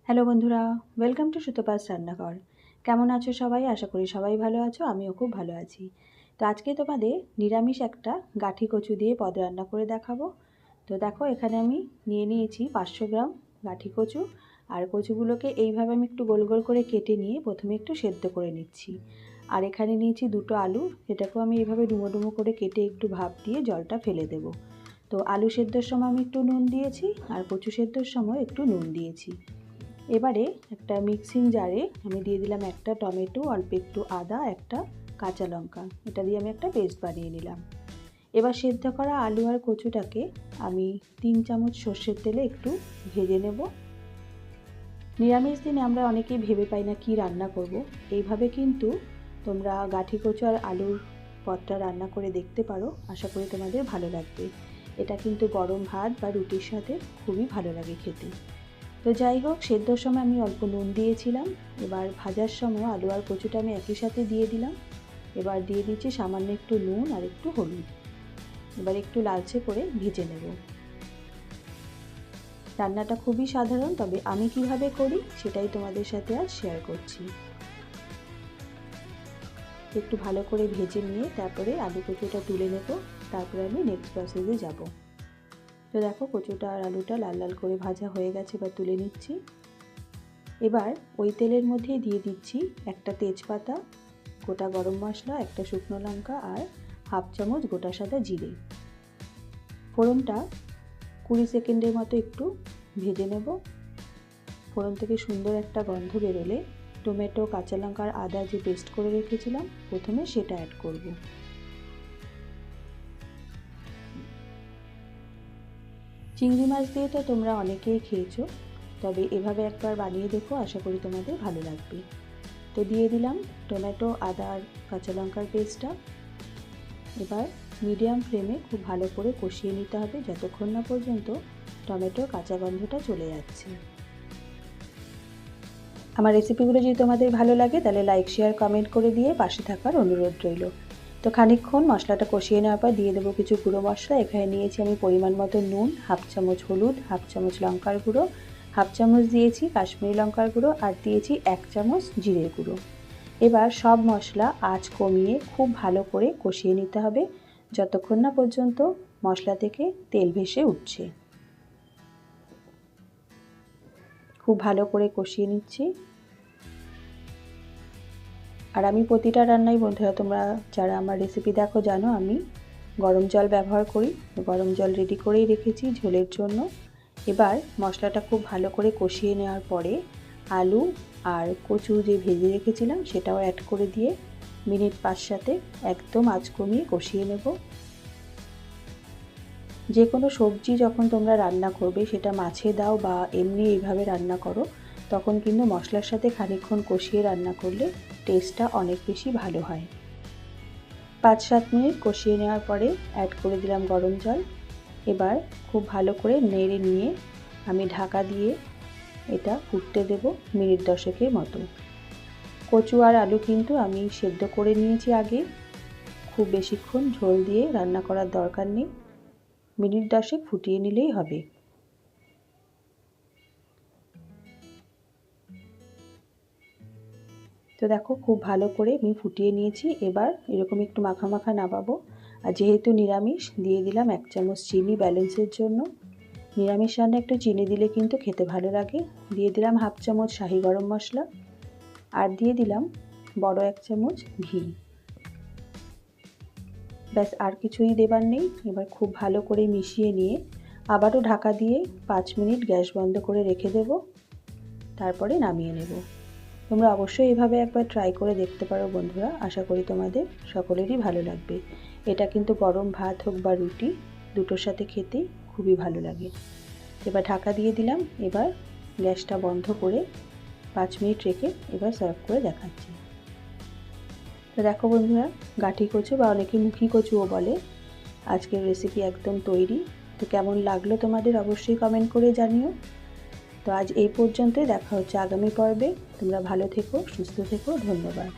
Hello বন্ধুরা, welcome to সুতোপাস রান্নাঘর। কেমন আছো সবাই? আশা করি সবাই ভালো আছো, আমিও খুব ভালো আছি। তো আজকে তোমাদের নিরামিষ একটা গাঠি কচু দিয়ে পদ রান্না করে দেখাবো। তো দেখো, এখানে আমি নিয়ে নিয়েছি 500 গ্রাম গাঠি কচু। আর কচুগুলোকে এইভাবে আমি একটু গোল গোল করে কেটে নিয়ে প্রথমে একটু সেদ্ধ করে নিচ্ছি। আর এখানে নিয়েছি 2টো আলু, সেটাকেও আমি এইভাবে ডুমো ডুমো করে কেটে একটু ভাপ দিয়ে জলটা ফেলে দেবো। তো আলু সেদ্ধর সময় আমি একটু নুন দিয়েছি, আর কচু সেদ্ধর সময় একটু নুন দিয়েছি। এবারে একটা মিক্সিং জারে আমি দিয়ে দিলাম একটা টমেটো, অল্প একটু আদা, একটা কাঁচা লঙ্কা। এটা দিয়ে আমি একটা পেস্ট বানিয়ে নিলাম। এবার সেদ্ধ করা আলু আর কচুটাকে আমি 3 চামচ সর্ষের তেলে একটু ভেজে নেব। নিরামিষ দিনে আমরা অনেকেই ভেবে পাই না কী রান্না করব। এইভাবে কিন্তু তোমরা গাঠি কচু আর আলুর পদটা রান্না করে দেখতে পারো, আশা করি তোমাদের ভালো লাগবে। এটা কিন্তু গরম ভাত বা রুটির সাথে খুবই ভালো লাগে খেতে। তো যাই হোক, সেদ্ধর সময় আমি অল্প নুন দিয়েছিলাম। এবার ভাজার সময় আলু আর কচুটা আমি একই সাথে দিয়ে দিলাম। এবার দিয়ে দিচ্ছি সামান্য একটু নুন আর একটু হলুদ। এবার একটু লালচে করে ভেজে নেব। রান্নাটা খুবই সাধারণ, তবে আমি কিভাবে করি সেটাই তোমাদের সাথে আজ শেয়ার করছি। একটু ভালো করে ভেজে নিয়ে তারপরে আলু কচুটা তুলে নেব। তারপরে আমি নেক্সট প্রসেসে যাব। তো দেখো, কচুটা আর আলুটা লাল লাল করে ভাজা হয়ে গেছে, এবার তুলে নিচ্ছি। এবার ওই তেলের মধ্যে দিয়ে দিচ্ছি একটা তেজপাতা, গোটা গরম মশলা, একটা শুকনো লঙ্কা আর হাফ চামচ গোটা সাদা জিরে। ফোড়নটা 20 সেকেন্ডের মতো একটু ভেজে নেব। ফোড়ন থেকে সুন্দর একটা গন্ধ বেরোলে টমেটো, কাঁচা লঙ্কা আর আদা যে পেস্ট করে রেখেছিলাম প্রথমে সেটা অ্যাড করব। চিংড়ি মাছ দিয়ে তো তোমরা অনেকেই খেয়েছো, তবে এভাবে একবার বানিয়ে দেখো, আশা করি তোমাদের ভালো লাগবে। তো দিয়ে দিলাম টমেটো, আদা আর কাঁচা লঙ্কার পেস্টটা। এবার মিডিয়াম ফ্লেমে খুব ভালো করে কষিয়ে নিতে হবে যতক্ষণ না পর্যন্ত টমেটোর কাঁচা গন্ধটা চলে যাচ্ছে। আমার রেসিপিগুলো যদি তোমাদের ভালো লাগে তাহলে লাইক, শেয়ার, কমেন্ট করে দিয়ে পাশে থাকার অনুরোধ রইল। তো খানিকক্ষণ মশলাটা কষিয়ে নেওয়ার পর দিয়ে দেবো কিছু গুঁড়ো মশলা। এখানে নিয়েছি আমি পরিমাণ মতো নুন, হাফ চামচ হলুদ, হাফ চামচ লঙ্কার গুঁড়ো, হাফ চামচ দিয়েছি কাশ্মীরি লঙ্কার গুঁড়ো আর দিয়েছি 1 চামচ জিরের গুঁড়ো। এবার সব মশলা আঁচ কমিয়ে খুব ভালো করে কষিয়ে নিতে হবে যতক্ষণ না পর্যন্ত মশলা থেকে তেল ভেসে উঠছে। খুব ভালো করে কষিয়ে নিচ্ছি। আর আমি প্রতিটা রান্নাই, বন্ধুরা তোমরা যারা আমার রেসিপি দেখো জানো আমি গরম জল ব্যবহার করি। গরম জল রেডি করেই রেখেছি ঝোলের জন্য। এবার মশলাটা খুব ভালো করে কষিয়ে নেওয়ার পরে আলু আর কচু যে ভেজে রেখেছিলাম সেটাও অ্যাড করে দিয়ে মিনিট 5-7 একদম আঁচ কমিয়ে কষিয়ে নেব। যে কোনো সবজি যখন তোমরা রান্না করবে, সেটা মাছে দাও বা এমনি এইভাবে রান্না করো, তখন কিন্তু মশলার সাথে খানিকক্ষণ কষিয়ে রান্না করলে টেস্টটা অনেক বেশি ভালো হয়। 5-7 মিনিট কষিয়ে নেওয়ার পরে অ্যাড করে দিলাম গরম জল। এবার খুব ভালো করে নেড়ে নিয়ে আমি ঢাকা দিয়ে এটা ফুটতে দেব মিনিট 10-এর মতো। কচু আর আলু কিন্তু আমি সেদ্ধ করে নিয়েছি আগে, খুব বেশিক্ষণ ঝোল দিয়ে রান্না করার দরকার নেই, মিনিট 10 ফুটিয়ে নিলেই হবে। তো দেখো, খুব ভালো করে আমি ফুটিয়ে নিয়েছি। এবার এরকম একটু মাখা মাখা নামাবো। আর যেহেতু নিরামিষ, দিয়ে দিলাম 1 চামচ চিনি ব্যালেন্সের জন্য। নিরামিষ রান্না একটু চিনি দিলে কিন্তু খেতে ভালো লাগে। দিয়ে দিলাম হাফ চামচ শাহি গরম মশলা আর দিয়ে দিলাম বড় 1 চামচ ঘি। ব্যাস, আর কিছুই দেবার নেই। এবার খুব ভালো করে মিশিয়ে নিয়ে আবারও ঢাকা দিয়ে 5 মিনিট গ্যাস বন্ধ করে রেখে দেব, তারপরে নামিয়ে নেব। তোমরা অবশ্যই এভাবে একবার ট্রাই করে দেখতে পারো বন্ধুরা, আশা করি তোমাদের সকলেরই ভালো লাগবে। এটা কিন্তু গরম ভাত হোক বা রুটি, দুটোর সাথে খেতেই খুবই ভালো লাগে। এবার ঢাকা দিয়ে দিলাম। এবার গ্যাসটা বন্ধ করে 5 মিনিট রেখে এবার সার্ভ করে দেখাচ্ছি। তো দেখো বন্ধুরা, গাঠি কচু বা অনেকে মুখি কচুও বলে, আজকের রেসিপি একদম তৈরি। তো কেমন লাগলো তোমাদের অবশ্যই কমেন্ট করে জানিও। তো আজ এই পর্যন্তই, দেখা হচ্ছে আগামী পর্বে। তোমরা ভালো থেকো, সুস্থ থেকো, ধন্যবাদ।